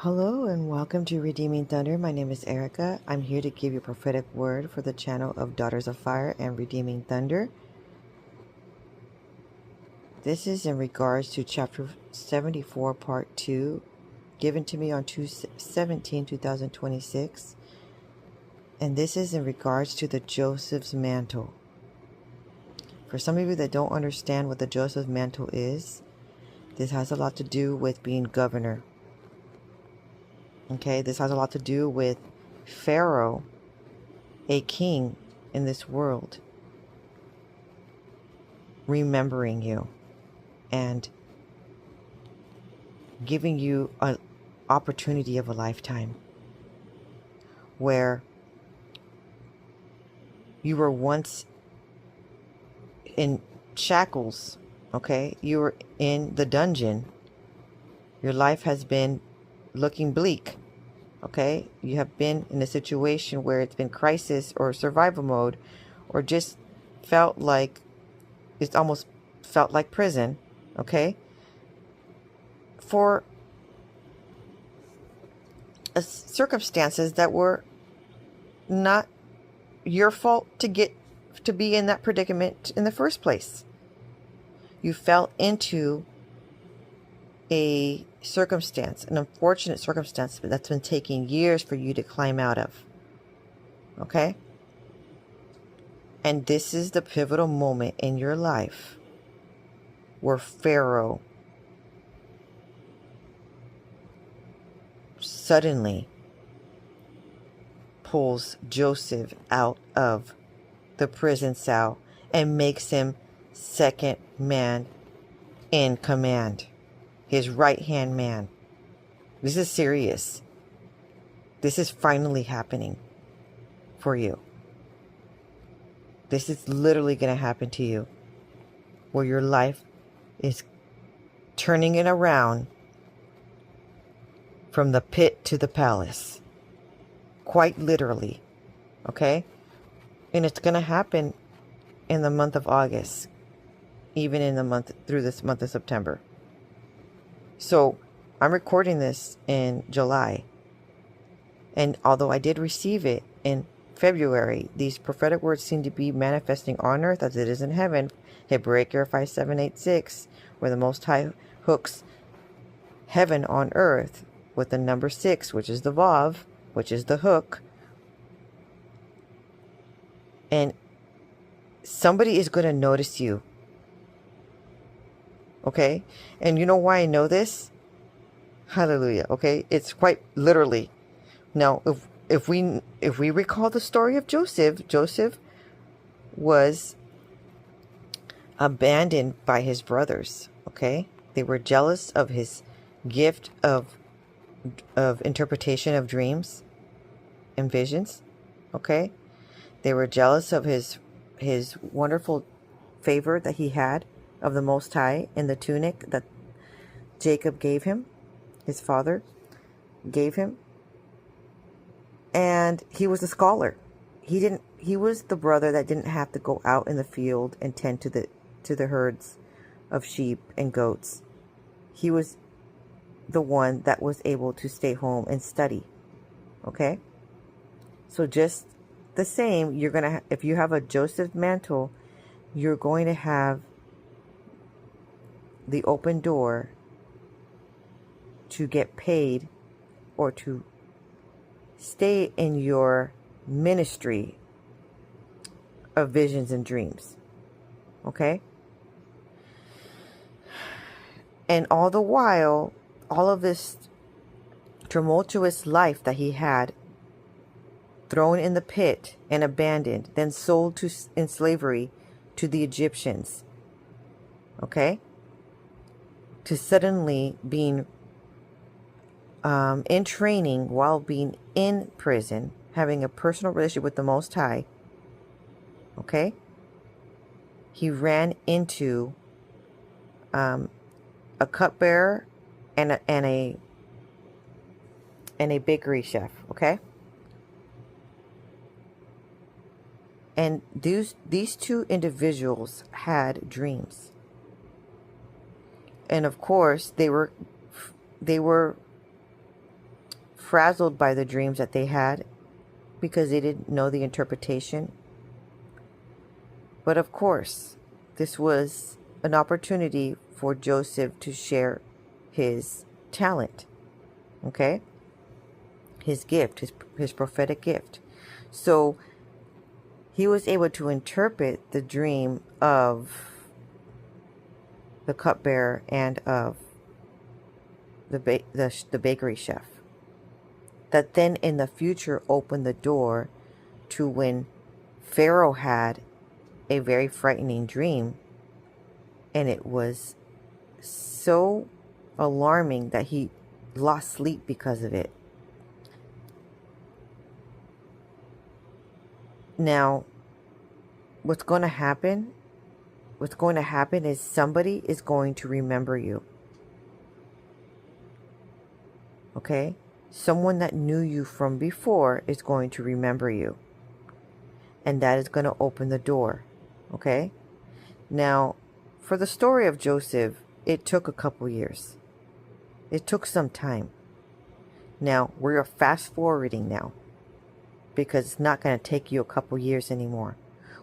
Hello and welcome to Redeeming Thunder. My name is Erica. I'm here to give you a prophetic word for the channel of Daughters of Fire and Redeeming Thunder. This is in regards to chapter 74, part 2, given to me on 2/17/2026. And this is in regards to the Joseph's Mantle. For some of you that don't understand what the Joseph's Mantle is, this has a lot to do with being governor. Okay, this has a lot to do with Pharaoh, a king in this world, remembering you and giving you an opportunity of a lifetime where you were once in shackles. Okay, you were in the dungeon. Your life has been looking bleak. Okay, you have been in a situation where it's been crisis or survival mode, or just felt like it's almost felt like prison. Okay, for circumstances that were not your fault to get to be in that predicament in the first place. You fell into a circumstance, an unfortunate circumstance that's been taking years for you to climb out of. Okay? And this is the pivotal moment in your life where Pharaoh suddenly pulls Joseph out of the prison cell and makes him second man in command. His right-hand man. This is serious. This is finally happening for you. This is literally going to happen to you, where your life is turning it around from the pit to the palace. Quite literally. Okay? And it's going to happen in the month of August, even in the month through this month of September. So I'm recording this in July, and although I did receive it in February, these prophetic words seem to be manifesting on earth as it is in heaven. Hebraicur 5786, where the Most High hooks heaven on earth with the number 6, which is the Vav, which is the hook. And somebody is going to notice you. Okay? And you know why I know this? Hallelujah. Okay? It's quite literally. Now, if we recall the story of Joseph was abandoned by his brothers. Okay? They were jealous of his gift of interpretation of dreams and visions. Okay? They were jealous of his wonderful favor that he had of the Most High in the tunic that Jacob gave him, his father gave him. And he was a scholar. He was the brother that didn't have to go out in the field and tend to the herds of sheep and goats. He was the one that was able to stay home and study. Okay? So just the same, you're going to if you have a Joseph mantle, you're going to have the open door to get paid or to stay in your ministry of visions and dreams. Okay? And all the while, all of this tumultuous life that he had, thrown in the pit and abandoned, then sold in slavery to the Egyptians. Okay? To suddenly being in training while being in prison, having a personal relationship with the Most High. Okay? He ran into a cupbearer and a bakery chef. Okay? And these two individuals had dreams. And of course, they were frazzled by the dreams that they had because they didn't know the interpretation. But of course, this was an opportunity for Joseph to share his talent, okay? His gift, his prophetic gift. So he was able to interpret the dream of the cupbearer and of the bakery chef. That then in the future opened the door to when Pharaoh had a very frightening dream, and it was so alarming that he lost sleep because of it. Now, what's going to happen? What's going to happen is somebody is going to remember you. Okay? Someone that knew you from before is going to remember you. And that is going to open the door. Okay? Now, for the story of Joseph, it took a couple years. It took some time. Now, we're fast forwarding now, because it's not going to take you a couple years anymore.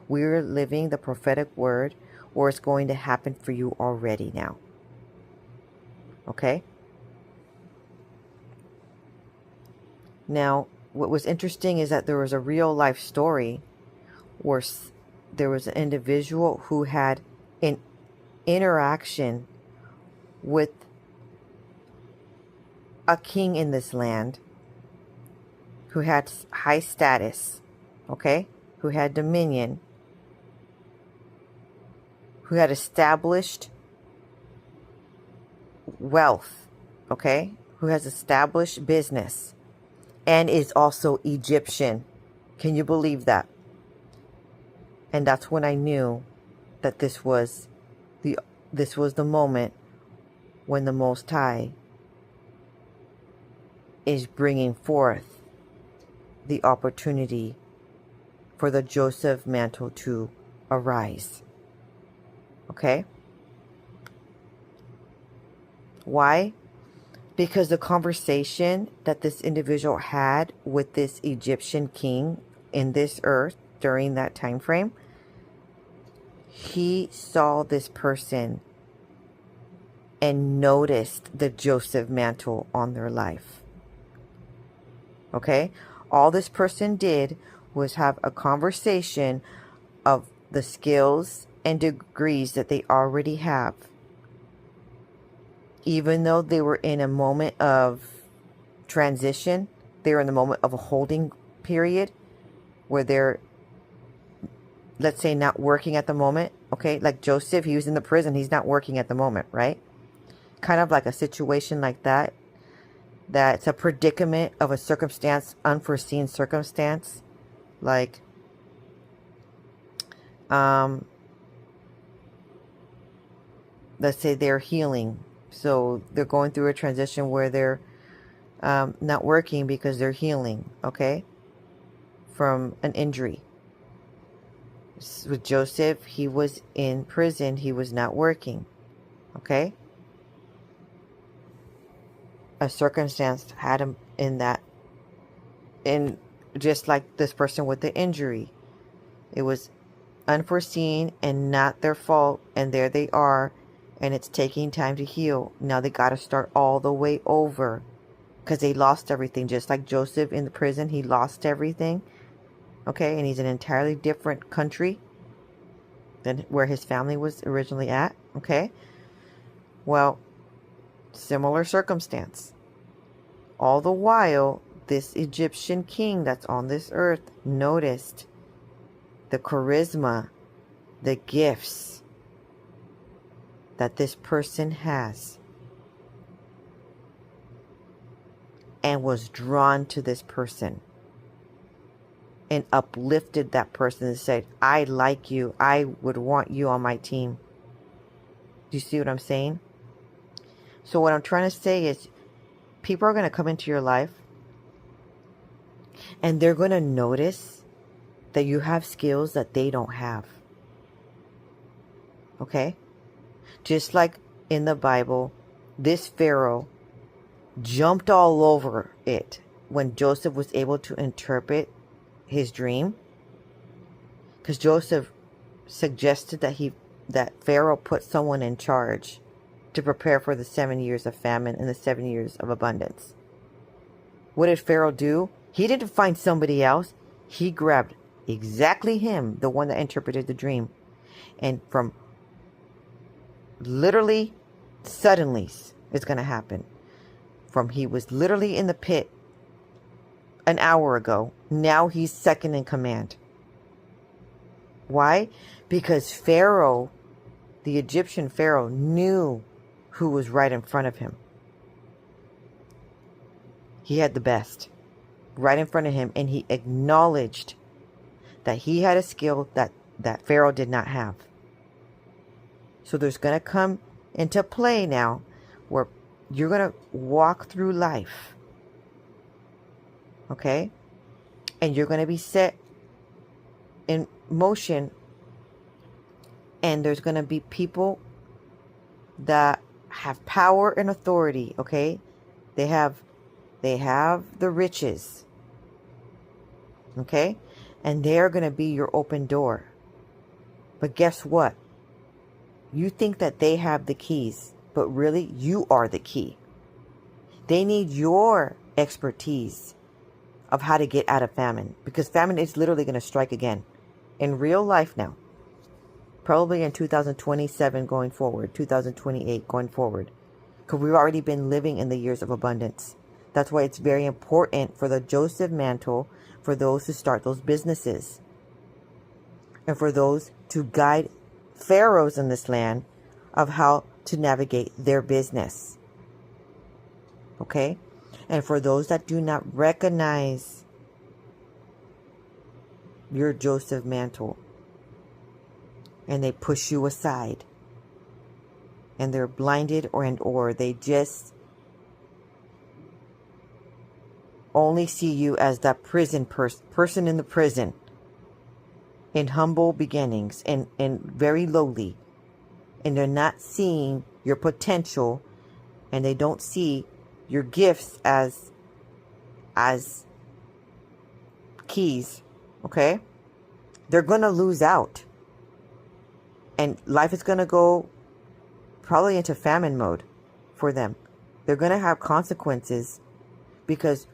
We're living the prophetic word, or it's going to happen for you already now. Okay? Now, what was interesting is that there was a real life story where there was an individual who had an interaction with a king in this land who had high status, okay, who had dominion, who had established wealth, okay, who has established business, and is also Egyptian. Can you believe that? And that's when I knew that this was the moment when the Most High is bringing forth the opportunity for the Joseph mantle to arise. Okay? Why? Because the conversation that this individual had with this Egyptian king in this earth during that time frame, he saw this person and noticed the Joseph mantle on their life. Okay? All this person did was have a conversation of the skills and degrees that they already have. Even though they were in a moment of transition, they were in the moment of a holding period where they're, let's say, not working at the moment. Okay, like Joseph, he was in the prison. He's not working at the moment, right? Kind of like a situation like that. That's a predicament of a circumstance, unforeseen circumstance. Like, let's say they're healing. So they're going through a transition where they're not working because they're healing, okay, from an injury. With Joseph, he was in prison. He was not working, okay. A circumstance had him in that, in just like this person with the injury. It was unforeseen and not their fault, and there they are, and it's taking time to heal. Now they got to start all the way over because they lost everything. Just like Joseph in the prison, he lost everything, okay, and he's in an entirely different country than where his family was originally at, okay. Well, similar circumstance. All the while, this Egyptian king that's on this earth noticed the charisma, the gifts that this person has, and was drawn to this person and uplifted that person and said, I like you. I would want you on my team. Do you see what I'm saying? So what I'm trying to say is, people are going to come into your life and they're going to notice that you have skills that they don't have. Okay? Just like in the Bible, this Pharaoh jumped all over it when Joseph was able to interpret his dream, because Joseph suggested that Pharaoh put someone in charge to prepare for the 7 years of famine and the 7 years of abundance. What did Pharaoh do? He didn't find somebody else. He grabbed exactly him, the one that interpreted the dream. And from literally, suddenly, it's going to happen. From he was literally in the pit an hour ago, now he's second in command. Why? Because Pharaoh, the Egyptian Pharaoh, knew who was right in front of him. He had the best right in front of him, and he acknowledged that he had a skill that Pharaoh did not have. So there's going to come into play now where you're going to walk through life, okay? And you're going to be set in motion, and there's going to be people that have power and authority, okay? They have the riches, okay? And they're going to be your open door. But guess what? You think that they have the keys, but really you are the key. They need your expertise of how to get out of famine, because famine is literally going to strike again in real life now. Probably in 2027 going forward, 2028 going forward, because we've already been living in the years of abundance. That's why it's very important for the Joseph mantle, for those who start those businesses, and for those to guide pharaohs in this land of how to navigate their business. Okay? And for those that do not recognize your Joseph mantle, and they push you aside, and they're blinded, or they just only see you as that prison person in the prison, in humble beginnings, and very lowly, and they're not seeing your potential, and they don't see your gifts as keys, okay? They're going to lose out, and life is going to go probably into famine mode for them. They're going to have consequences, because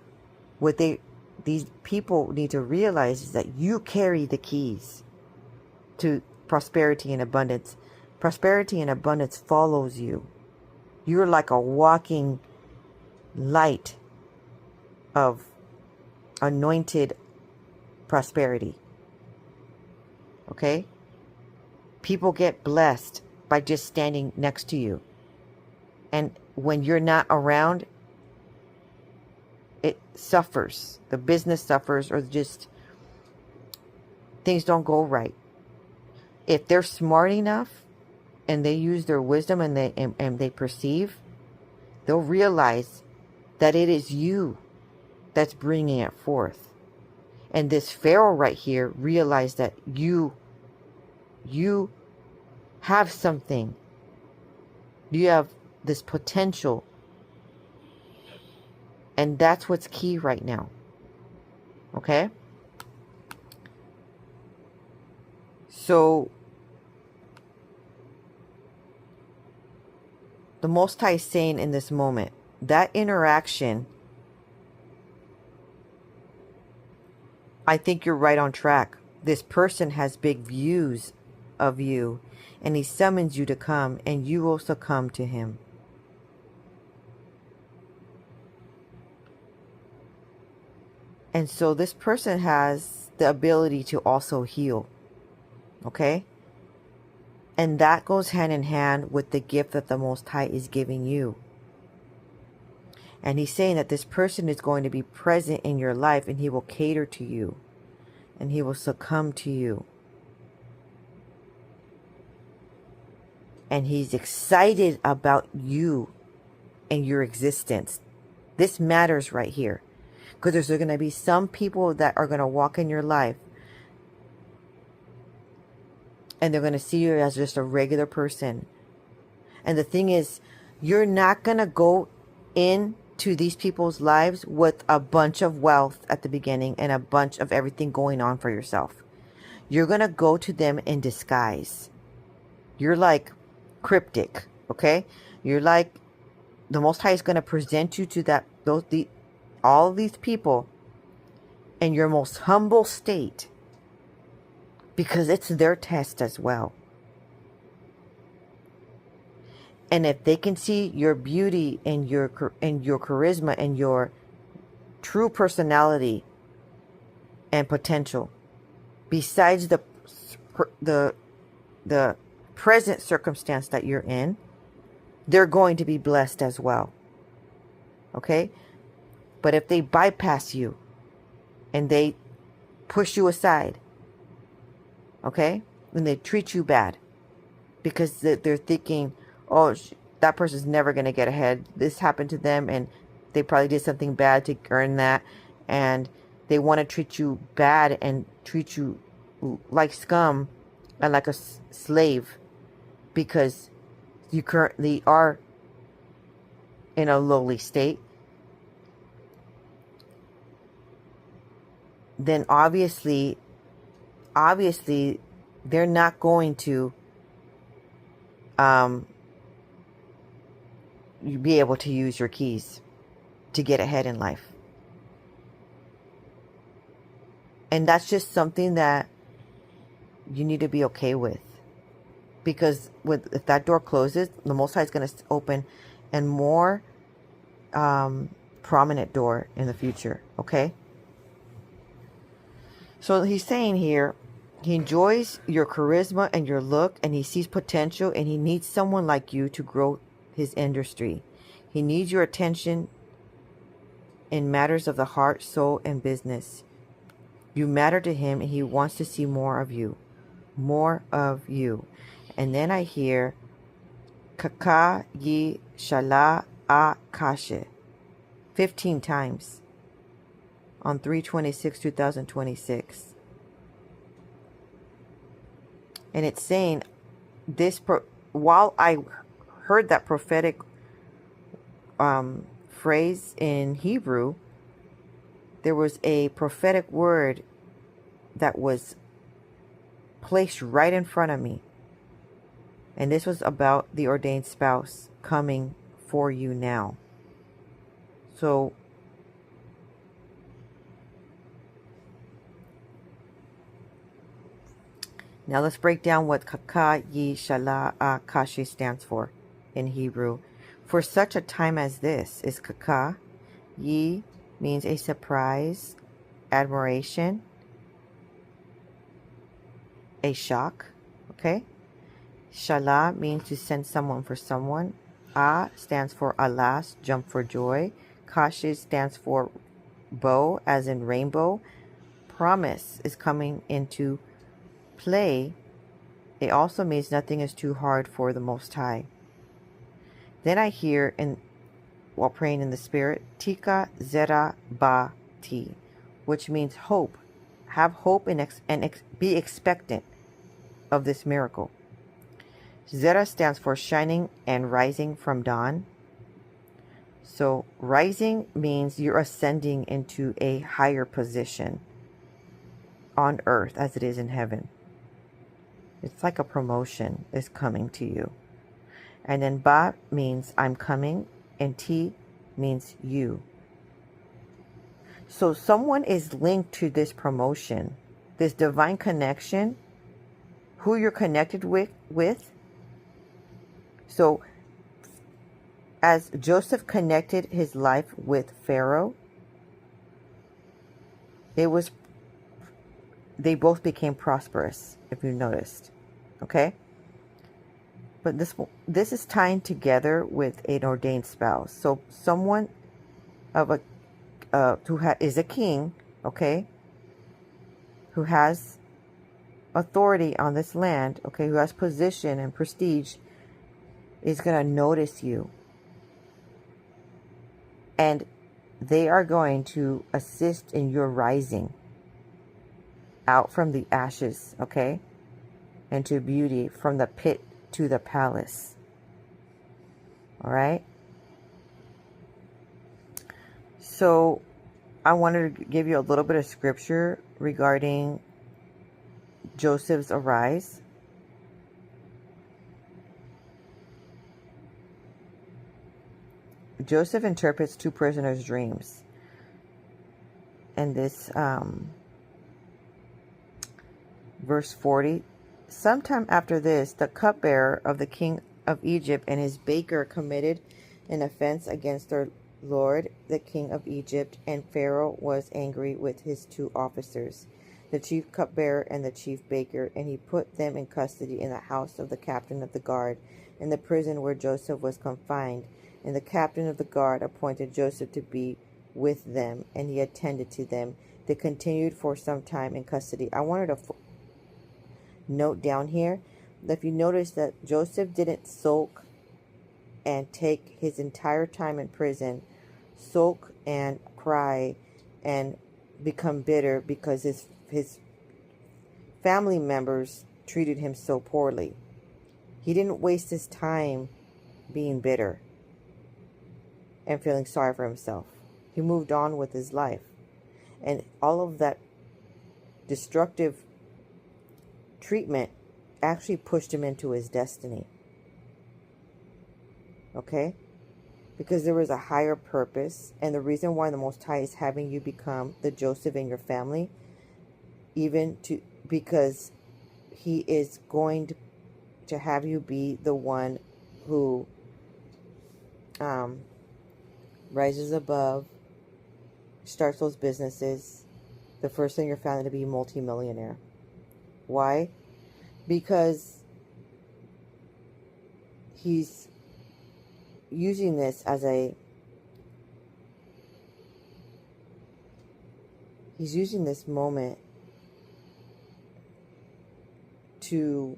what these people need to realize is that you carry the keys to prosperity and abundance. Prosperity and abundance follows you. You're like a walking light of anointed prosperity. Okay? People get blessed by just standing next to you. And when you're not around, it suffers. The business suffers, or just things don't go right. If they're smart enough and they use their wisdom and they perceive, they'll realize that it is you that's bringing it forth. And this Pharaoh right here realized that you have something. You have this potential. And that's what's key right now. Okay? So, the Most High is saying in this moment, that interaction, I think you're right on track. This person has big views of you, and he summons you to come, and you will succumb to him. And so this person has the ability to also heal. Okay? And that goes hand in hand with the gift that the Most High is giving you. And he's saying that this person is going to be present in your life, and he will cater to you, and he will succumb to you. And he's excited about you and your existence. This matters right here. Because there's going to be some people that are going to walk in your life, and they're going to see you as just a regular person. And the thing is, you're not going to go in to these people's lives with a bunch of wealth at the beginning and a bunch of everything going on for yourself. You're going to go to them in disguise. You're like cryptic, okay? You're like, the Most High is going to present you to all of these people in your most humble state, because it's their test as well. And if they can see your beauty and your charisma and your true personality and potential, besides the present circumstance that you're in, they're going to be blessed as well. Okay? But if they bypass you and they push you aside, okay, and they treat you bad because they're thinking, oh, that person's never going to get ahead. This happened to them and they probably did something bad to earn that. And they want to treat you bad and treat you like scum and like a slave because you currently are in a lowly state. Then obviously they're not going to be able to use your keys to get ahead in life. And that's just something that you need to be okay with. Because if that door closes, the Most High is going to open a more prominent door in the future. Okay? So he's saying here, he enjoys your charisma and your look, and he sees potential, and he needs someone like you to grow his industry. He needs your attention in matters of the heart, soul, and business. You matter to him, and he wants to see more of you. More of you. And then I hear Kaka Yi Shala A Kashe 15 times on 3/26/2026. And it's saying this, while I heard that prophetic phrase in Hebrew, there was a prophetic word that was placed right in front of me. And this was about the ordained spouse coming for you now. So now let's break down what Kaka Yi Shala A Kashi stands for in Hebrew. For such a time as this is Kaka. Yi means a surprise, admiration, a shock. Okay? Shala means to send someone for someone. A stands for alas, jump for joy. Kashi stands for bow, as in rainbow. Promise is coming into play. It also means nothing is too hard for the Most High. Then I hear, while praying in the Spirit, Tika Zera Ba Ti, which means hope. Have hope and be expectant of this miracle. Zera stands for shining and rising from dawn. So rising means you're ascending into a higher position on earth as it is in heaven. It's like a promotion is coming to you. And then Ba means I'm coming, and Ti means you. So someone is linked to this promotion, this divine connection, who you're connected with. So as Joseph connected his life with Pharaoh, they both became prosperous, if you noticed. Okay? But this is tying together with an ordained spouse. So someone of is a king, okay, who has authority on this land, okay, who has position and prestige, is going to notice you. And they are going to assist in your rising out from the ashes, okay, into beauty, from the pit to the palace. All right? So I wanted to give you a little bit of scripture regarding Joseph's arise. Joseph interprets two prisoners' dreams. And this verse 40. Sometime after this, the cupbearer of the king of Egypt and his baker committed an offense against their lord, the king of Egypt, and Pharaoh was angry with his two officers, the chief cupbearer and the chief baker, and he put them in custody in the house of the captain of the guard, in the prison where Joseph was confined. And the captain of the guard appointed Joseph to be with them, and he attended to them. They continued for some time in custody. I wanted to note down here that if you notice that Joseph didn't sulk and take his entire time in prison, sulk and cry and become bitter because his family members treated him so poorly. He didn't waste his time being bitter and feeling sorry for himself. He moved on with his life. And all of that destructive treatment actually pushed him into his destiny. Okay? Because there was a higher purpose, and the reason why the Most High is having you become the Joseph in your family, because he is going to have you be the one who rises above, starts those businesses, the first in your family to be a multimillionaire. Why? Because he's using this as he's using this moment to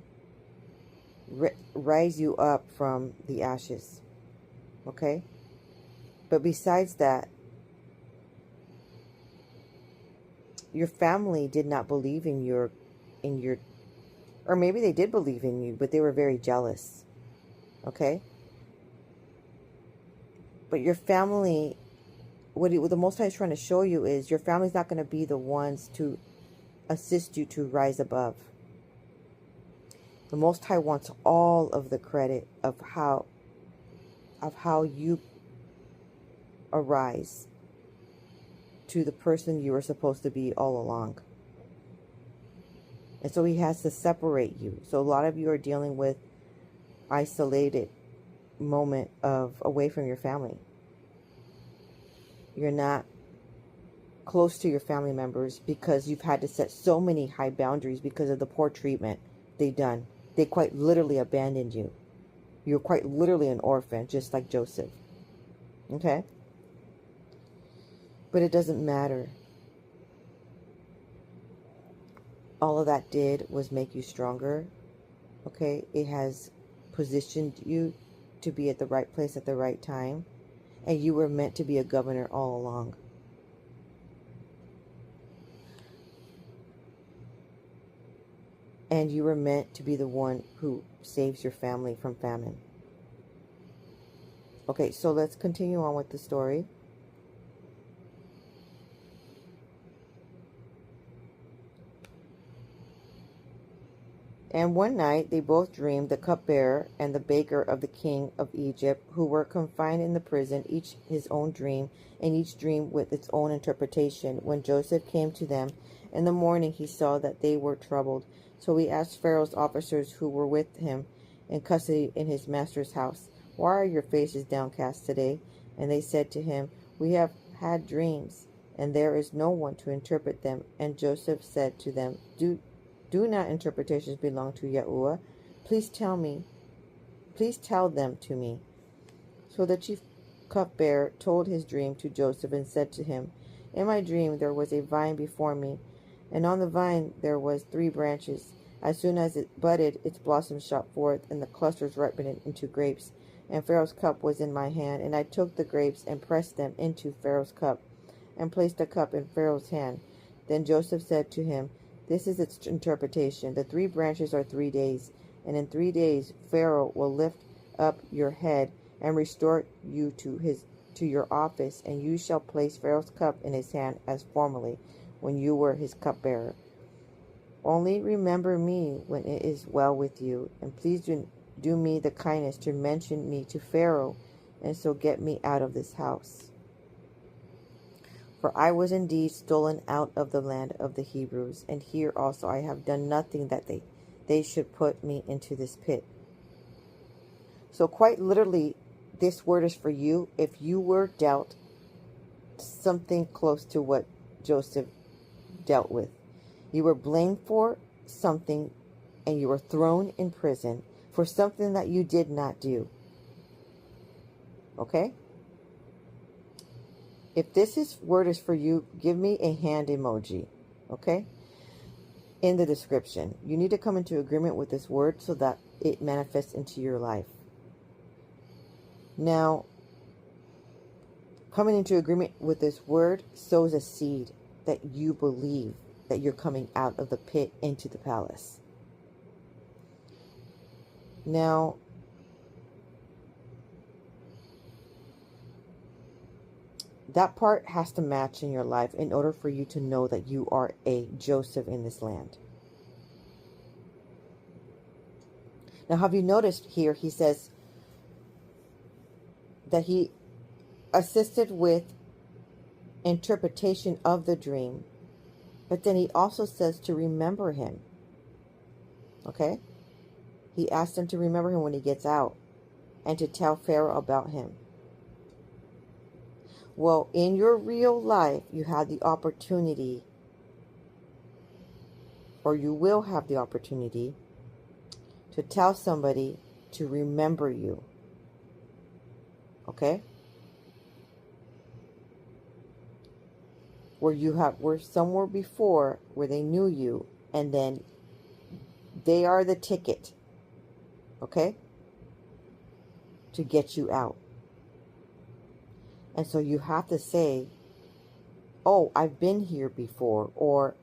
rise you up from the ashes. Okay? But besides that, your family did not believe in your, or maybe they did believe in you, but they were very jealous. Okay? But your family, what the Most High is trying to show you is your family's not going to be the ones to assist you to rise above. The Most High wants all of the credit of how you arise to the person you were supposed to be all along. And so he has to separate you. So a lot of you are dealing with isolated moment of away from your family. You're not close to your family members because you've had to set so many high boundaries because of the poor treatment they've done. They quite literally abandoned you. You're quite literally an orphan, just like Joseph. Okay? But it doesn't matter. All of that did was make you stronger. Okay? It has positioned you to be at the right place at the right time. And you were meant to be a governor all along. And you were meant to be the one who saves your family from famine. Okay, so let's continue on with the story. And one night they both dreamed, the cupbearer and the baker of the king of Egypt, who were confined in the prison, each his own dream, and each dream with its own interpretation. When Joseph came to them in the morning, he saw that they were troubled. So he asked Pharaoh's officers who were with him in custody in his master's house, "Why are your faces downcast today?" And they said to him, "We have had dreams, and there is no one to interpret them." And Joseph said to them, Do not interpretations belong to Yahuwah? Please tell them to me. So the chief cupbearer told his dream to Joseph and said to him, "In my dream there was a vine before me, and on the vine there was 3 branches. As soon as it budded, its blossoms shot forth, and the clusters ripened into grapes. And Pharaoh's cup was in my hand, and I took the grapes and pressed them into Pharaoh's cup, and placed the cup in Pharaoh's hand." Then Joseph said to him, "This is its interpretation. The 3 branches are 3 days, and in 3 days Pharaoh will lift up your head and restore you to to your office, and you shall place Pharaoh's cup in his hand as formerly, when you were his cupbearer. Only remember me when it is well with you, and please do me the kindness to mention me to Pharaoh, and so get me out of this house. For I was indeed stolen out of the land of the Hebrews, and here also I have done nothing that they should put me into this pit. So quite literally, this word is for you if you were dealt something close to what Joseph dealt with. You were blamed for something, and you were thrown in prison for something that you did not do. Okay? If this word is for you, give me a hand emoji. Okay? In the description. You need to come into agreement with this word so that it manifests into your life. Now, coming into agreement with this word sows a seed that you believe that you're coming out of the pit into the palace. Now, that part has to match in your life in order for you to know that you are a Joseph in this land. Now, have you noticed here, he says that he assisted with interpretation of the dream, but then he also says to remember him. Okay? He asked him to remember him when he gets out and to tell Pharaoh about him. Well, in your real life, you had the opportunity, or you will have the opportunity, to tell somebody to remember you. Okay? Where you were somewhere before where they knew you, and then they are the ticket. Okay? To get you out. And so you have to say, oh, I've been here before, or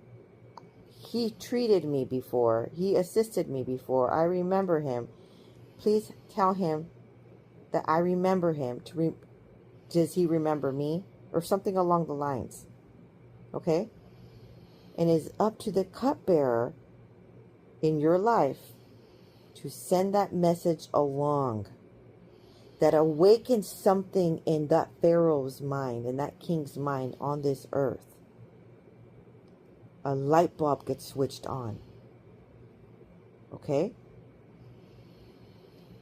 he treated me before, he assisted me before, I remember him. Please tell him that I remember him. Does he remember me? Or something along the lines. Okay? And it's up to the cupbearer in your life to send that message along that awakens something in that Pharaoh's mind, in that king's mind on this earth. A light bulb gets switched on. Okay?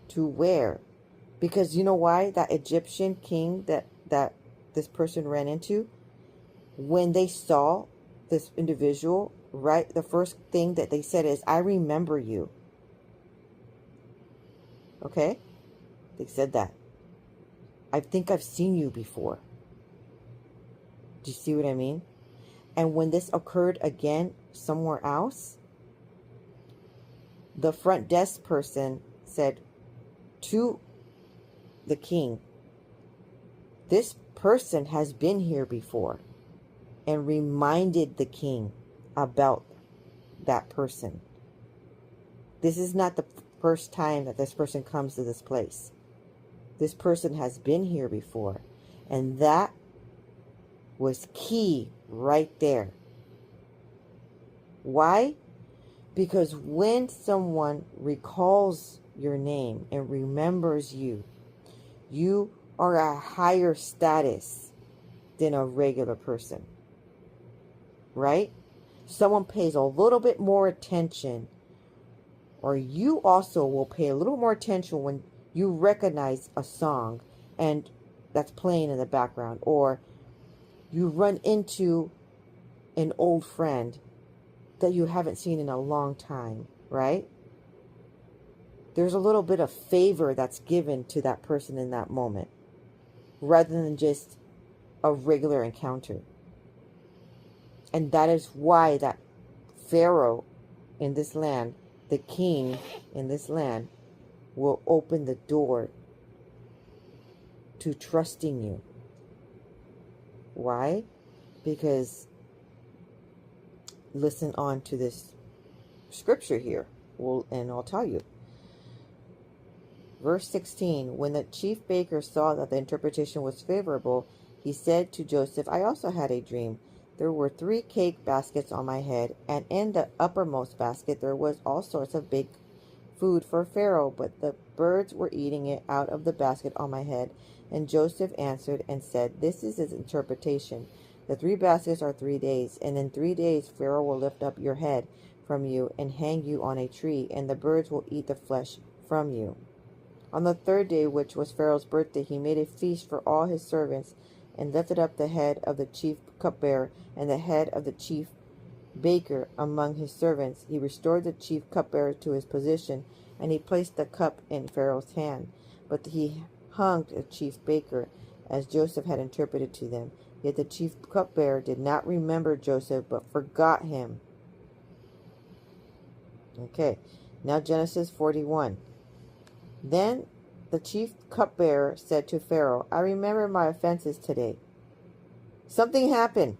To where? Because you know why? That Egyptian king that this person ran into, when they saw this individual, right, the first thing that they said is, I remember you. Okay? They said that. I think I've seen you before. Do you see what I mean? And when this occurred again somewhere else, the front desk person said to the king, this person has been here before, and reminded the king about that person. This is not the first time that this person comes to this place. This person has been here before. And that was key right there. Why? Because when someone recalls your name and remembers you, you are a higher status than a regular person. Right? Someone pays a little bit more attention, or you also will pay a little more attention when you recognize a song and that's playing in the background, or you run into an old friend that you haven't seen in a long time, right? There's a little bit of favor that's given to that person in that moment, rather than just a regular encounter. And that is why that Pharaoh in this land, the king in this land, will open the door to trusting you. Why? Because listen on to this scripture here, and I'll tell you. Verse 16, when the chief baker saw that the interpretation was favorable, he said to Joseph, I also had a dream. There were 3 cake baskets on my head, and in the uppermost basket there was all sorts of baked food for Pharaoh, but the birds were eating it out of the basket on my head. And Joseph answered and said, this is his interpretation. The 3 baskets are 3 days, and in 3 days Pharaoh will lift up your head from you and hang you on a tree, and the birds will eat the flesh from you. On the 3rd day, which was Pharaoh's birthday, he made a feast for all his servants, and lifted up the head of the chief cupbearer and the head of the chief baker among his servants. He restored the chief cupbearer to his position, and he placed the cup in Pharaoh's hand. But he hung the chief baker, as Joseph had interpreted to them. Yet the chief cupbearer did not remember Joseph, but forgot him. Okay, now Genesis 41. Then the chief cupbearer said to Pharaoh, I remember my offenses today. Something happened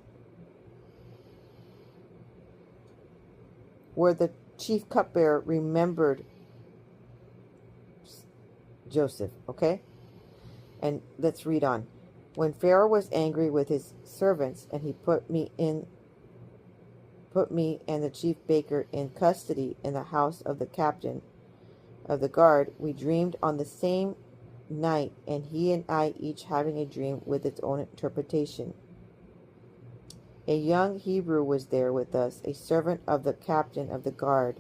where the chief cupbearer remembered Joseph, okay? And let's read on. When Pharaoh was angry with his servants, and he put me and the chief baker in custody in the house of the captain of the guard, we dreamed on the same night, and he and I each having a dream with its own interpretation. A young Hebrew was there with us, a servant of the captain of the guard.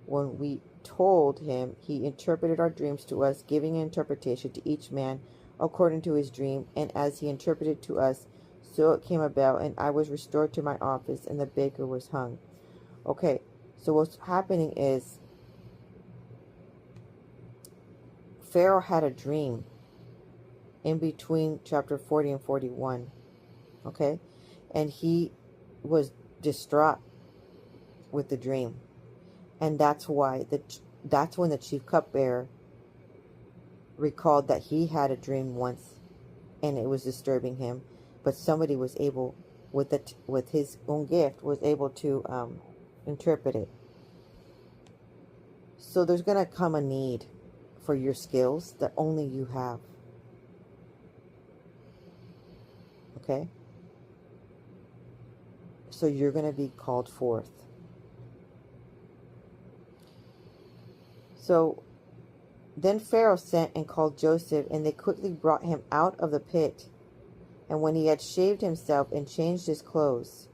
When we told him, he interpreted our dreams to us, giving an interpretation to each man according to his dream, and as he interpreted to us, so it came about, and I was restored to my office, and the baker was hung. Okay, so what's happening is Pharaoh had a dream in between chapter 40 and 41, okay? And he was distraught with the dream. And that's why, that's when the chief cupbearer recalled that he had a dream once, and it was disturbing him. But somebody was able, with his own gift, was able to interpret it. So there's going to come a need for your skills that only you have. Okay? So you're going to be called forth. So then Pharaoh sent and called Joseph, and they quickly brought him out of the pit. And when he had shaved himself and changed his clothes,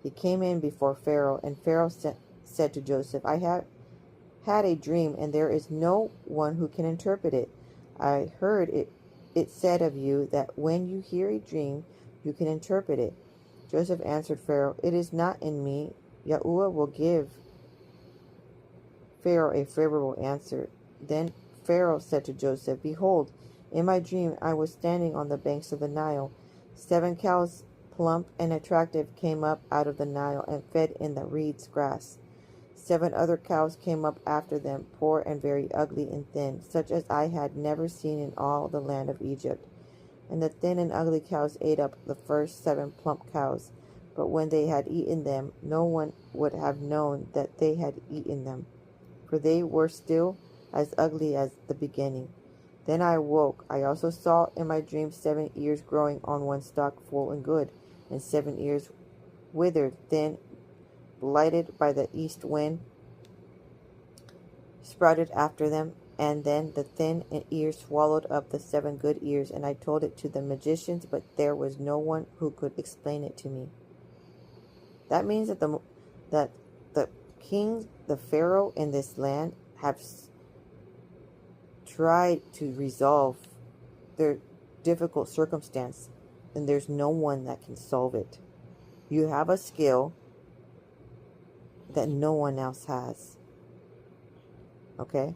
he came in before Pharaoh, and Pharaoh said to Joseph, I have had a dream, and there is no one who can interpret it. I heard it said of you that when you hear a dream, you can interpret it. Joseph answered Pharaoh, it is not in me. Yahuwah will give Pharaoh a favorable answer. Then Pharaoh said to Joseph, behold, in my dream I was standing on the banks of the Nile. 7 cows, plump and attractive, came up out of the Nile and fed in the reeds grass. 7 other cows came up after them, poor and very ugly and thin, such as I had never seen in all the land of Egypt. And the thin and ugly cows ate up the first 7 plump cows. But when they had eaten them, no one would have known that they had eaten them, for they were still as ugly as the beginning. Then I awoke. I also saw in my dream 7 ears growing on one stalk, full and good, and 7 ears withered, thin, blighted by the east wind, sprouted after them. And then the thin ears swallowed up the 7 good ears, and I told it to the magicians, but there was no one who could explain it to me. That means that the king, the Pharaoh in this land, have tried to resolve their difficult circumstance, and there's no one that can solve it. You have a skill that no one else has. Okay?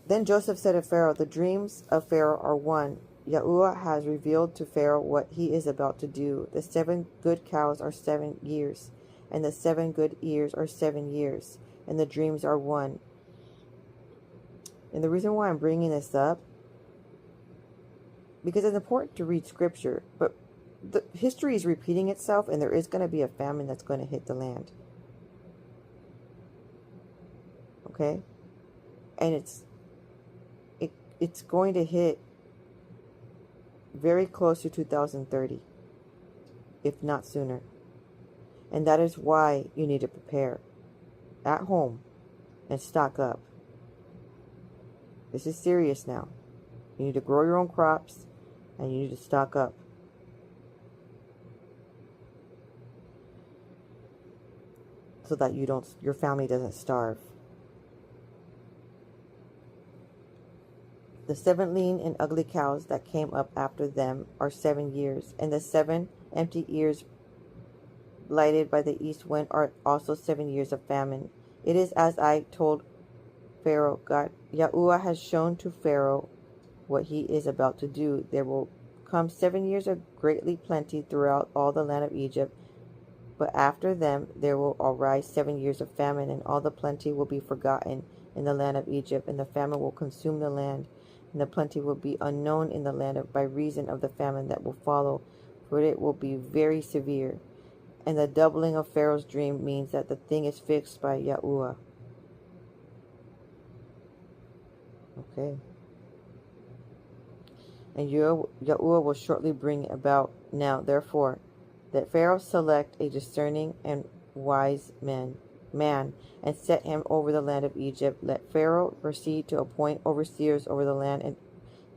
Then Joseph said to Pharaoh, the dreams of Pharaoh are one. Yahuwah has revealed to Pharaoh what he is about to do. The 7 good cows are 7 years, and the 7 good ears are 7 years, and the dreams are one. And the reason why I'm bringing this up, because it's important to read scripture, but the history is repeating itself, and there is going to be a famine that's going to hit the land. Okay? And it's going to hit very close to 2030, if not sooner. And that is why you need to prepare at home and stock up. This is serious now. You need to grow your own crops and you need to stock up. So that your family doesn't starve. The 7 lean and ugly cows that came up after them are 7 years, and the 7 empty ears blighted by the east wind are also 7 years of famine. It is as I told Pharaoh. God Yahuwah has shown to Pharaoh what he is about to do. There will come 7 years of greatly plenty throughout all the land of Egypt, but after them there will arise 7 years of famine, and all the plenty will be forgotten in the land of Egypt, and the famine will consume the land, and the plenty will be unknown in the land by reason of the famine that will follow, for it will be very severe. And the doubling of Pharaoh's dream means that the thing is fixed by Yahuwah. Okay. And Yahuwah will shortly bring about now, therefore, that Pharaoh select a discerning and wise man, and set him over the land of Egypt. Let Pharaoh proceed to appoint overseers over the land, and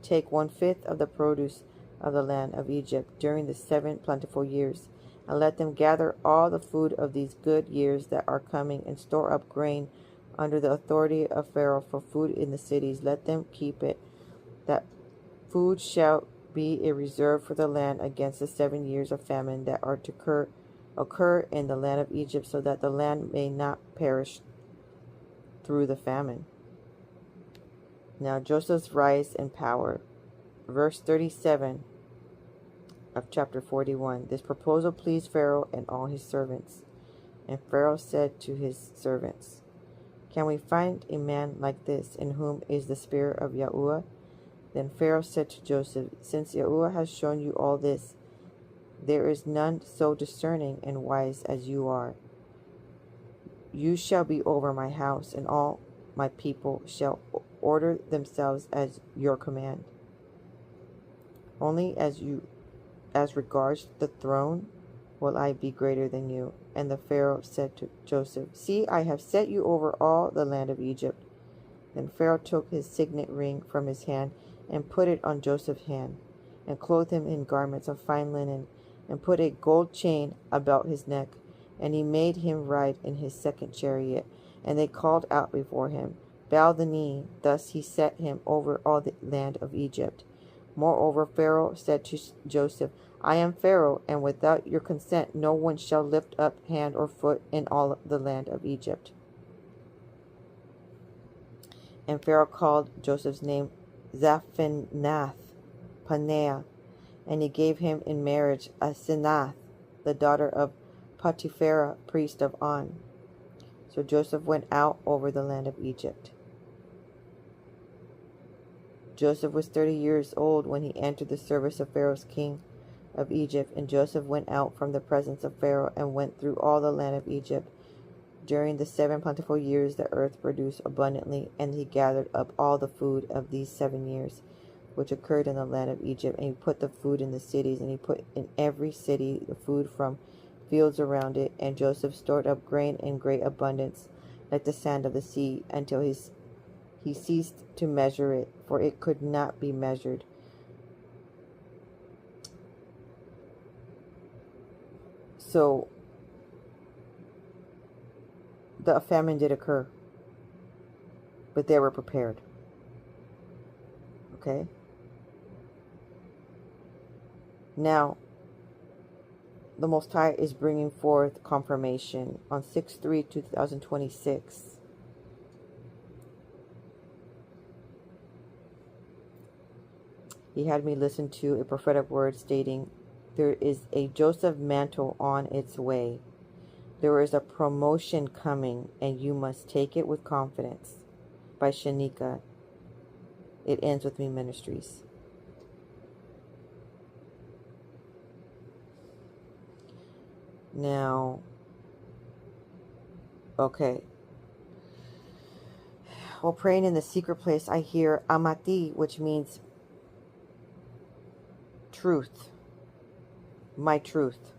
take 1/5 of the produce of the land of Egypt during the 7 plentiful years, and let them gather all the food of these good years that are coming, and store up grain under the authority of Pharaoh for food in the cities. Let them keep it, that food shall be a reserve for the land against the 7 years of famine that are to occur in the land of Egypt, so that the land may not perish through the famine. Now Joseph's rise and power. Verse 37 of chapter 41. This proposal pleased Pharaoh and all his servants. And Pharaoh said to his servants, "Can we find a man like this, in whom is the spirit of Yahuwah?" Then Pharaoh said to Joseph, "Since Yahuwah has shown you all this, there is none so discerning and wise as you are. You shall be over my house, and all my people shall order themselves as your command. Only as regards the throne will I be greater than you." And the Pharaoh said to Joseph, "See, I have set you over all the land of Egypt." Then Pharaoh took his signet ring from his hand and put it on Joseph's hand, and clothed him in garments of fine linen, and put a gold chain about his neck, and he made him ride in his second chariot. And they called out before him, "Bow the knee." Thus he set him over all the land of Egypt. Moreover, Pharaoh said to Joseph, "I am Pharaoh, and without your consent no one shall lift up hand or foot in all the land of Egypt." And Pharaoh called Joseph's name Zaphanath Paneah, and he gave him in marriage Asenath, the daughter of Potipharah, priest of On. So Joseph went out over the land of Egypt. Joseph was 30 years old when he entered the service of Pharaoh's king of Egypt, and Joseph went out from the presence of Pharaoh and went through all the land of Egypt. During the 7 plentiful years the earth produced abundantly, and he gathered up all the food of these 7 years, which occurred in the land of Egypt, and he put the food in the cities, and he put in every city the food from fields around it. And Joseph stored up grain in great abundance, like the sand of the sea, until he ceased to measure it, for it could not be measured. So the famine did occur, but they were prepared. Okay? Now, the Most High is bringing forth confirmation on 6/3/2026. He had me listen to a prophetic word stating, "There is a Joseph mantle on its way. There is a promotion coming, and you must take it with confidence." By Shanika. It ends with me ministries. Now, okay. while praying in the secret place, I hear Amati, which means truth, my truth,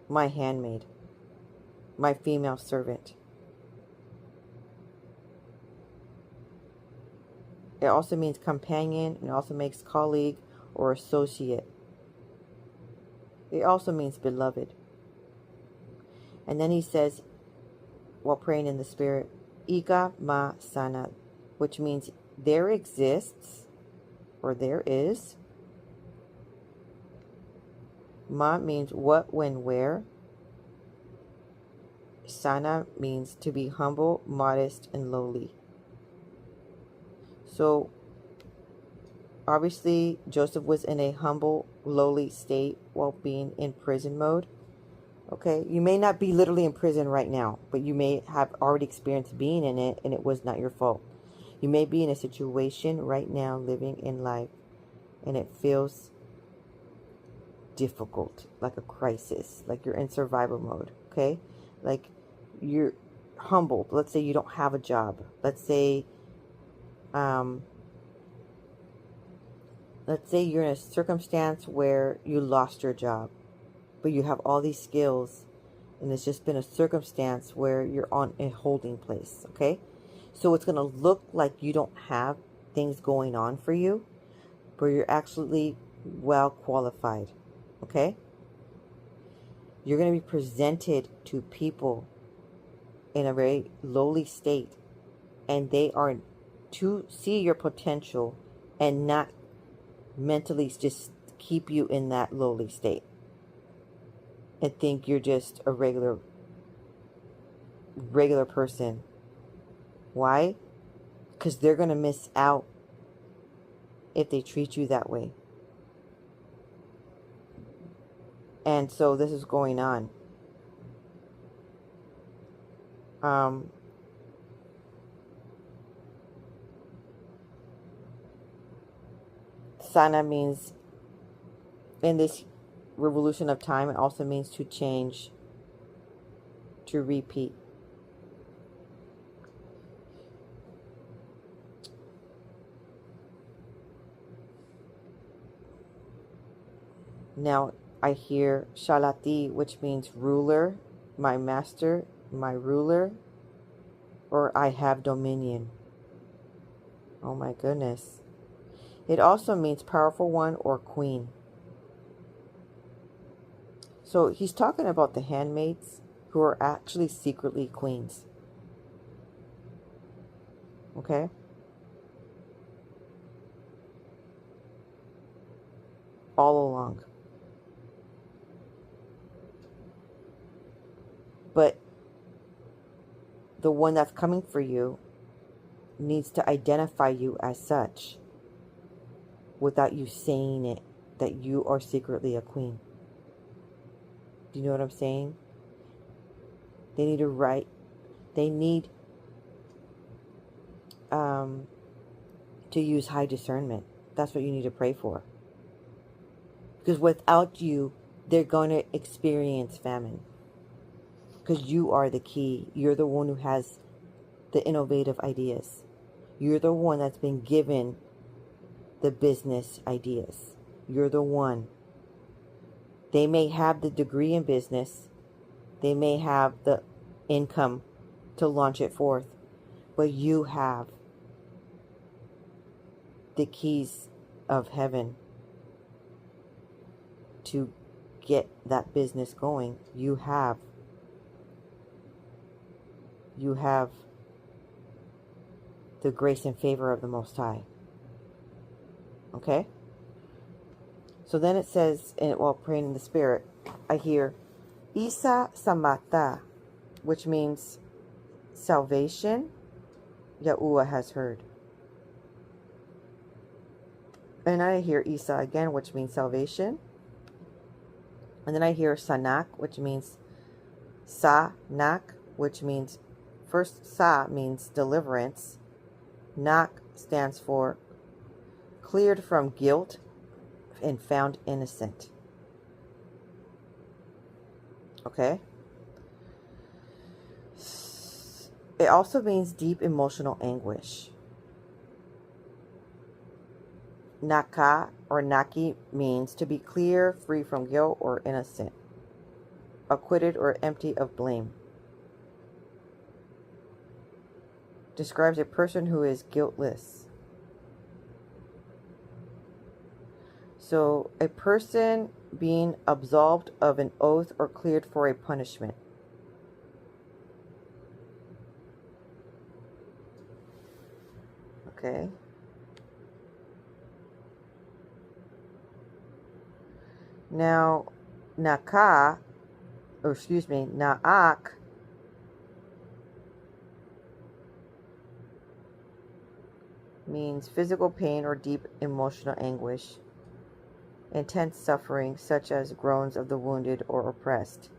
my handmaid, my female servant. It also means companion, and also makes colleague or associate. It also means beloved. And then he says, while praying in the spirit, Ika ma sana, which means there exists, or there is. Ma means what, when, where. Sana means to be humble, modest, and lowly. So, obviously, Joseph was in a humble, lowly state while being in prison mode. Okay, you may not be literally in prison right now, but you may have already experienced being in it, and it was not your fault. You may be in a situation right now, living in life, and it feels difficult, like a crisis, like you're in survival mode. Okay, like you're humbled. Let's say you don't have a job. Let's say you're in a circumstance where you lost your job, but you have all these skills, and it's just been a circumstance where you're on a holding place. Okay, so it's going to look like you don't have things going on for you, but you're actually well qualified. Okay, you're going to be presented to people in a very lowly state, and they are to see your potential and not mentally just keep you in that lowly state and think you're just a regular person. Why? Because they're going to miss out if they treat you that way. And so this is going on. Sana means, in this revolution of time, it also means to change, to repeat. Now I hear Shalati, which means ruler, my master, my ruler, or I have dominion. Oh my goodness. It also means powerful one or queen. So he's talking about the handmaids who are actually secretly queens. Okay? All along. But the one that's coming for you needs to identify you as such without you saying it, that you are secretly a queen. Do you know what I'm saying? They need to write. They need to use high discernment. That's what you need to pray for. Because without you, they're going to experience famine. Because you are the key. You're the one who has the innovative ideas. You're the one that's been given the business ideas. You're the one. They may have the degree in business. They may have the income to launch it forth. But you have the keys of heaven to get that business going. You have the grace and favor of the Most High. Okay? So then it says, while praying in the Spirit, I hear Isa Samata, which means salvation. Yahuwah has heard. And I hear Isa again, which means salvation. And then I hear Sanak, which means Sa-nak, which means, first Sa means deliverance. Nak stands for cleared from guilt and found innocent. Okay? It also means deep emotional anguish. Naka or Naki means to be clear, free from guilt, or innocent, acquitted or empty of blame. Describes a person who is guiltless. So, a person being absolved of an oath or cleared for a punishment. Okay. Now, Naak means physical pain or deep emotional anguish, intense suffering such as groans of the wounded or oppressed.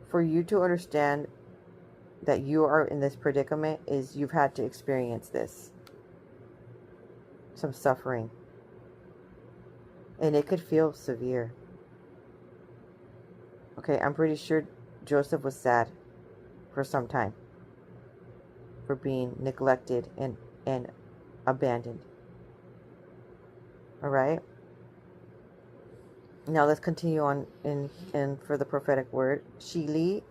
For you to understand that you are in this predicament is you've had to experience this. Some suffering. And it could feel severe. Okay, I'm pretty sure Joseph was sad for some time for being neglected and abandoned. Alright? Now let's continue on in for the prophetic word. Shili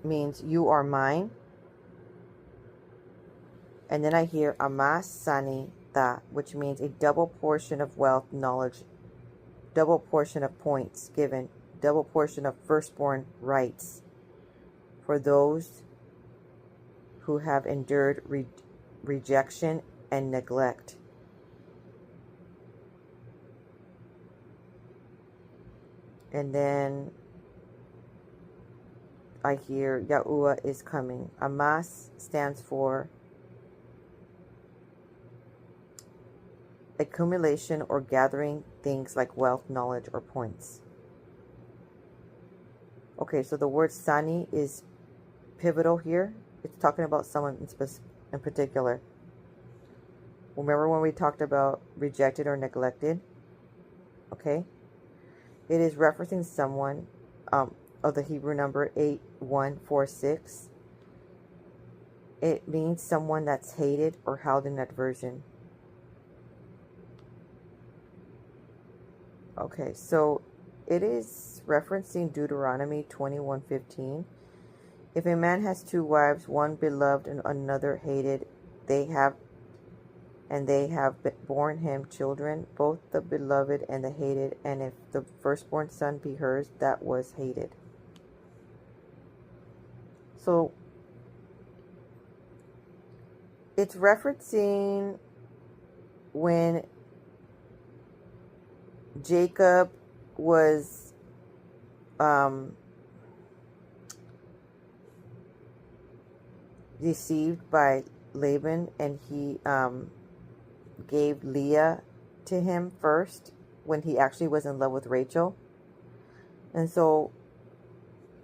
means you are mine. And then I hear Amas Sani Ta, which means a double portion of wealth, knowledge, double portion of points given, double portion of firstborn rights for those who have endured rejection and neglect. And then I hear Yahuwah is coming. Amas stands for accumulation or gathering things like wealth, knowledge, or points. Okay, so the word Sani is pivotal here. It's talking about someone in particular. Remember when we talked about rejected or neglected? Okay. It is referencing someone of the Hebrew number 8146. It means someone that's hated or held in aversion. Okay, so it is referencing Deuteronomy 21:15. If a man has two wives, one beloved and another hated, they have borne him children, both the beloved and the hated, and if the firstborn son be hers, that was hated. So it's referencing when Jacob was deceived by Laban, and he gave Leah to him first when he actually was in love with Rachel. And so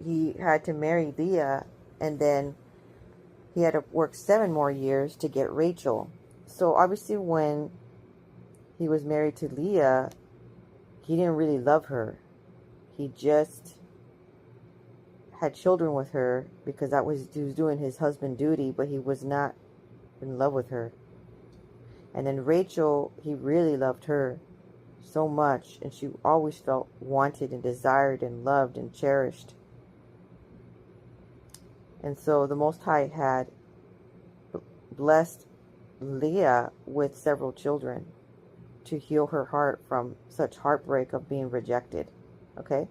he had to marry Leah, and then he had to work 7 more years to get Rachel. So obviously when he was married to Leah, he didn't really love her. He just had children with her because he was doing his husband duty, but he was not in love with her. And then Rachel, he really loved her so much, and she always felt wanted and desired and loved and cherished. And so the Most High had blessed Leah with several children to heal her heart from such heartbreak of being rejected. Okay?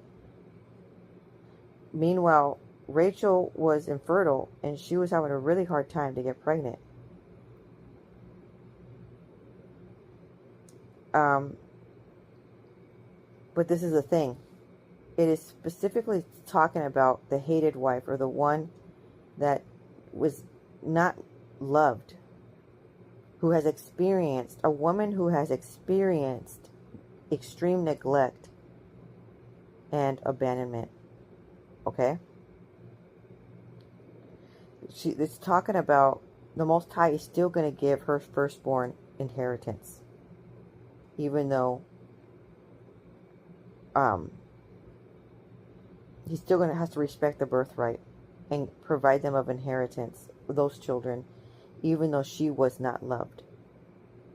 Meanwhile, Rachel was infertile, and she was having a really hard time to get pregnant. But this is the thing. It is specifically talking about the hated wife, or the one that was not loved, who has experienced, a woman who has experienced extreme neglect and abandonment. Okay? It's talking about the Most High is still going to give her firstborn inheritance, even though he's still going to have to respect the birthright and provide them of inheritance, those children, even though she was not loved.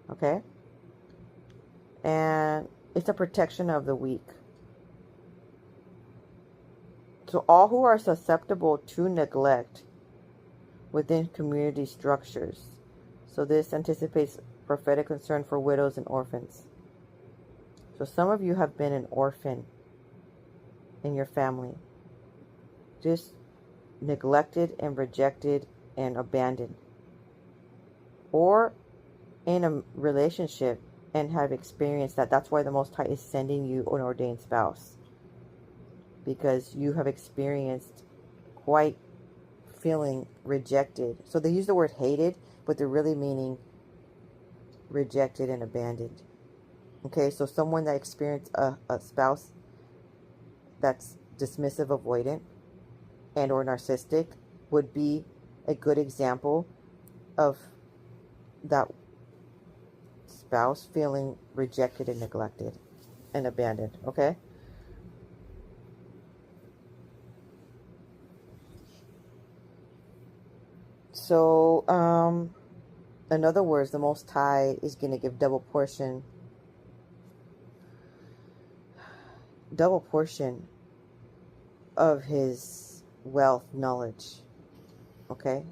Okay? And it's a protection of the weak. So all who are susceptible to neglect within community structures. So this anticipates prophetic concern for widows and orphans. So some of you have been an orphan in your family. Just neglected and rejected and abandoned. Or in a relationship and have experienced that. That's why the Most High is sending you an ordained spouse. Because you have experienced quite feeling rejected. So they use the word hated, but they're really meaning rejected and abandoned. Okay, so someone that experienced a spouse that's dismissive, avoidant, and or narcissistic would be a good example of that spouse feeling rejected and neglected and abandoned. Okay? So, in other words, the Most High is going to give double portion of his wealth, knowledge, okay,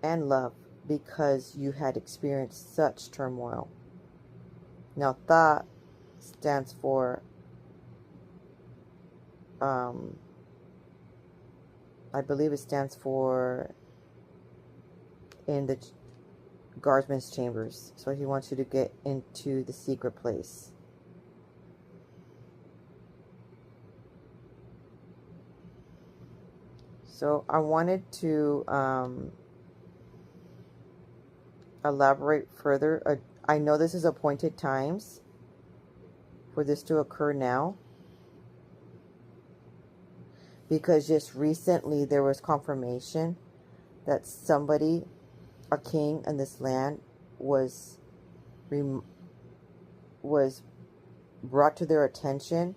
and love, because you had experienced such turmoil. Now, Tha stands for, I believe it stands for in the guardsman's chambers. So he wants you to get into the secret place. So I wanted to elaborate further. I know this is appointed times for this to occur now, because just recently there was confirmation that somebody, a king in this land, was brought to their attention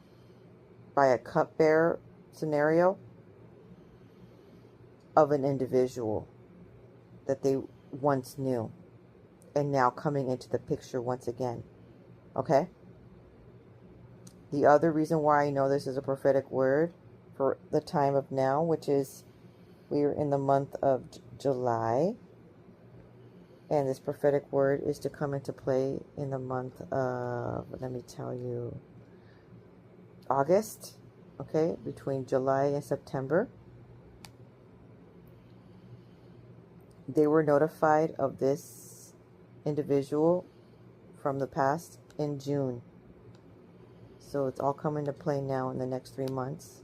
by a cupbearer scenario of an individual that they once knew, and now coming into the picture once again. Okay? The other reason why I know this is a prophetic word for the time of now, which is we are in the month of July, and this prophetic word is to come into play in the month of, let me tell you, August, okay, between July and September. They were notified of this individual from the past in June. So it's all coming to play now in the next 3 months.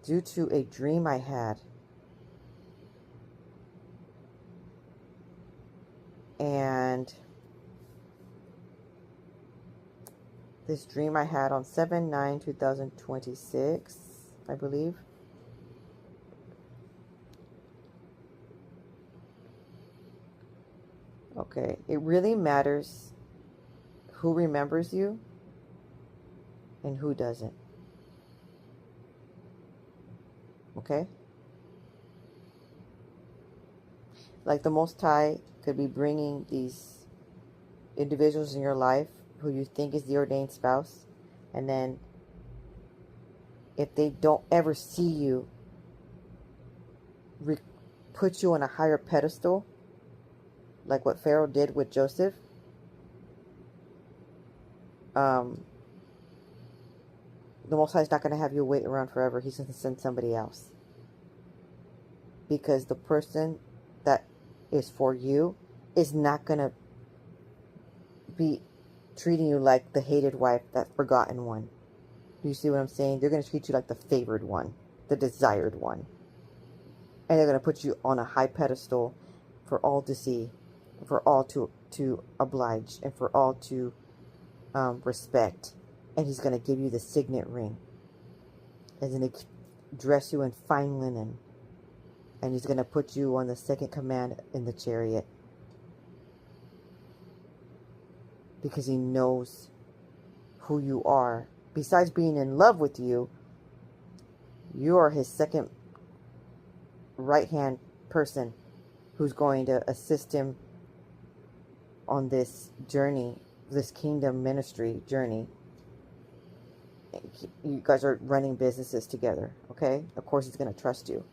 Due to a dream I had. And this dream I had on 7/9/2026, I believe. Okay, it really matters who remembers you and who doesn't. Okay? Like the Most High could be bringing these individuals in your life who you think is the ordained spouse, and then if they don't ever see you, put you on a higher pedestal, like what Pharaoh did with Joseph. The Most High is not going to have you wait around forever. He's going to send somebody else. Because the person that is for you is not going to be treating you like the hated wife, that forgotten one. Do you see what I'm saying? They're going to treat you like the favored one, the desired one. And they're going to put you on a high pedestal for all to see, for all to oblige, and for all to respect. And he's going to give you the signet ring. He's going to dress you in fine linen. And he's going to put you on the second command in the chariot. Because he knows who you are besides being in love with you, you are his second right-hand person who's going to assist him on this journey, this kingdom ministry journey. You guys are running businesses together, okay? Of course, he's going to trust you.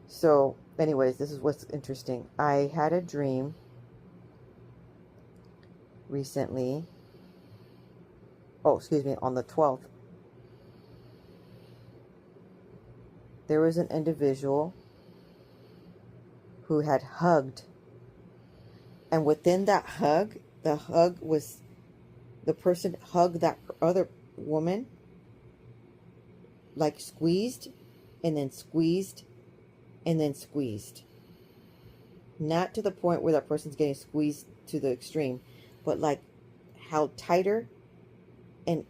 So, anyways, this is what's interesting. I had a dream recently. Oh, excuse me, on the 12th. There was an individual who had hugged. And within that hug, the hug was, the person hugged that other woman, like squeezed, and then squeezed, and then squeezed. Not to the point where that person's getting squeezed to the extreme, but like how tighter and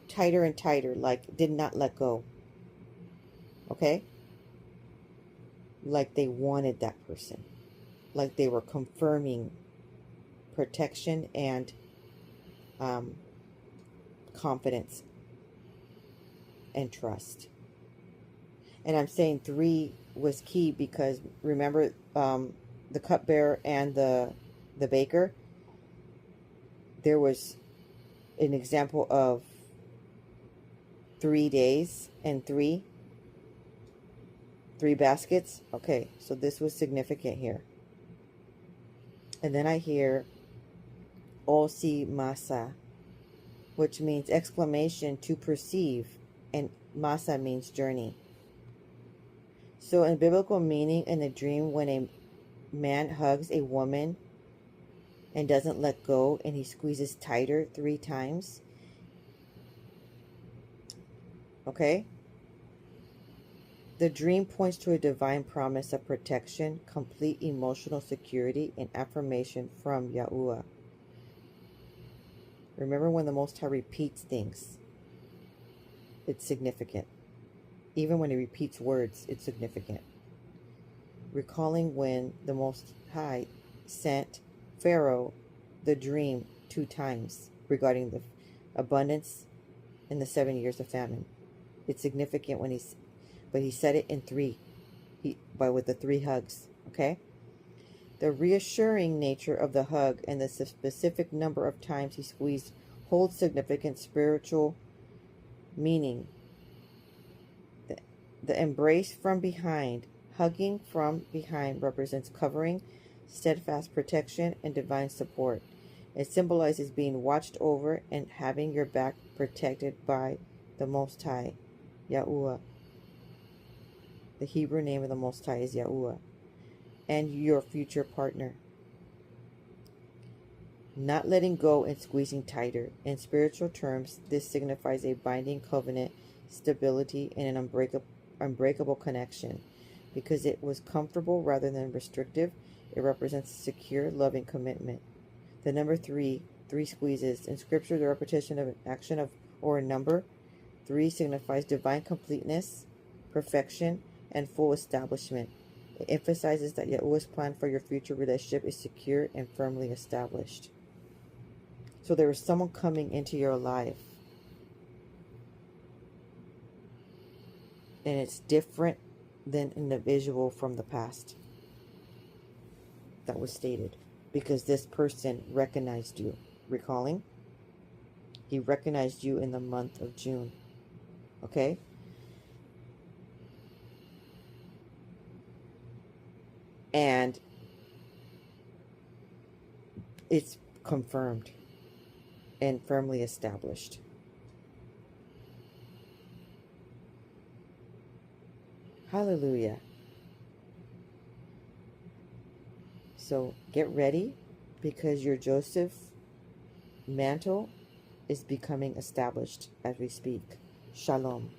tighter and tighter, like did not let go. Okay? Like they wanted that person. Like they were confirming protection and confidence and trust. And I'm saying 3 was key because remember the cupbearer and the baker, there was an example of 3 days and 3 baskets. Okay, so this was significant here. And then I hear Osi Masa, which means exclamation, to perceive, and Masa means journey. So in biblical meaning, in the dream, when a man hugs a woman and doesn't let go and he squeezes tighter 3 times, okay, the dream points to a divine promise of protection, complete emotional security, and affirmation from Yahuwah. Remember, when the Most High repeats things, it's significant. Even when he repeats words, it's significant. Recalling when the Most High sent Pharaoh the dream 2 times regarding the abundance and the 7 years of famine. It's significant when but he said it in 3, with the 3 hugs, okay? The reassuring nature of the hug and the specific number of times he squeezed holds significant spiritual meaning. The embrace from behind, hugging from behind, represents covering, steadfast protection, and divine support. It symbolizes being watched over and having your back protected by the Most High, Yahuwah. The Hebrew name of the Most High is Yahuwah, and your future partner. Not letting go and squeezing tighter. In spiritual terms, this signifies a binding covenant, stability, and an unbreakable connection. Because it was comfortable rather than restrictive, it represents a secure, loving commitment. The number 3 squeezes. In Scripture, the repetition of an action or a number 3 signifies divine completeness, perfection, and full establishment. It emphasizes that Yahuwah's plan for your future relationship is secure and firmly established. So there is someone coming into your life, and it's different than an individual from the past that was stated, because this person recognized you. Recalling? He recognized you in the month of June. Okay? And it's confirmed and firmly established. Hallelujah. So get ready, because your Joseph mantle is becoming established as we speak. Shalom.